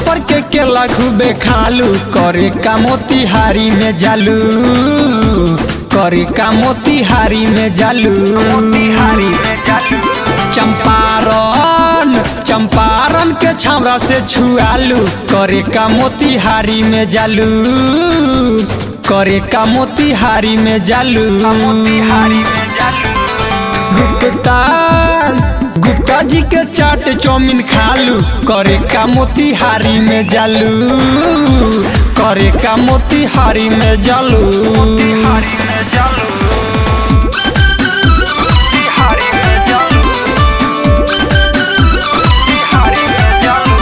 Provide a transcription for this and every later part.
मुजफ्फर के केला खूबे खालू, करे का मोतिहारी में जालू, करे का मोतिहारी में जालू, मोतिहारी में जालू। चंपारण चंपारण के छावरा से छुआलू, करे का मोतिहारी में जालू, करे का मोतिहारी में जालू, मोतिहारी में जालू। गुप्ता जी के चाट चौमिन खालू, करे का मोतिहारी में जालू, करे का मोतिहारी में जालू, मोतिहारी में जालू, मोतिहारी में जालू, मोतिहारी में जालू।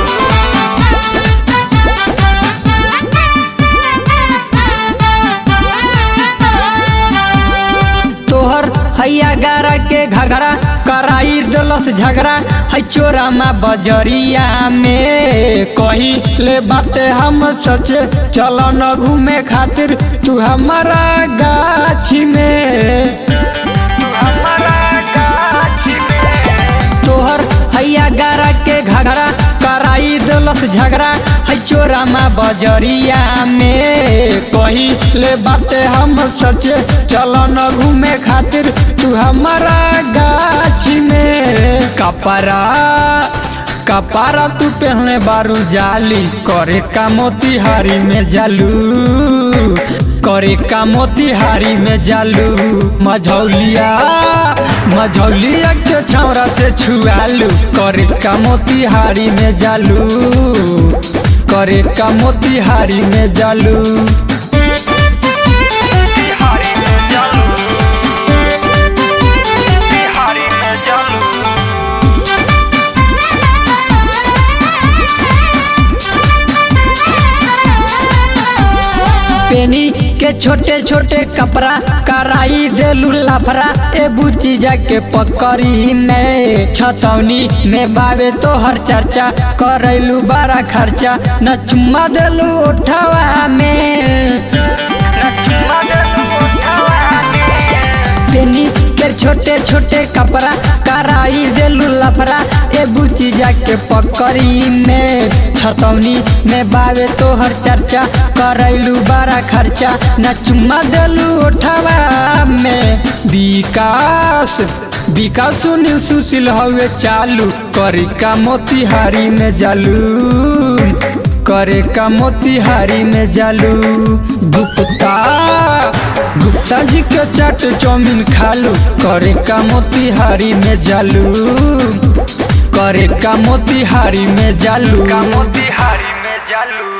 तोहर हैया गारा के घघरा कराई दलस झगड़ा है चोरा में बजरिया में, कही ले बातें हम सच चल न घूमे खातिर तू हमारा गाछी में, तू हमारा गाछी में। तोहर हैया गारा के घघरा कराई दलस झगड़ा है चोरा में बजरिया में, कही ले बातें हम सच चल न घूमे खातिर तू हमारा गाछी में। कपारा तू पहने बारू जाली, करे का मोतिहारी में जालू, करे का मोतिहारी में जालू। मझौलिया के छौरा से छुआलू, करे का मोतिहारी में जालू, करे का मोतिहारी में जालू। पेनी के छोटे छोटे कपड़ा कराई देलू लाफरा, ए बुची जाके पकड़ी में छतौनी में बाबे तो हर चर्चा करैलू बड़ा खर्चा, न चुम्मा देलू उठावा में, न चुम्मा देलू उठावा में। पेनी के छोटे छोटे कपड़ा कराई देलू लाफरा, ए बुची जाके पकड़ी में छतौनी में बाबे तो हर चर्चा करैलू बड़ा खर्चा, न चुम्मा देलू उठावा में। विकास सुनील सुशील हवे चालू, करे का मोतिहारी में जालू, करे का मोतिहारी में जालू। गुप्ता जी के चाट चौमिन खालू, करे का मोतिहारी में जालू, करे का मोतिहारी में जालू, का मोतिहारी में जालू।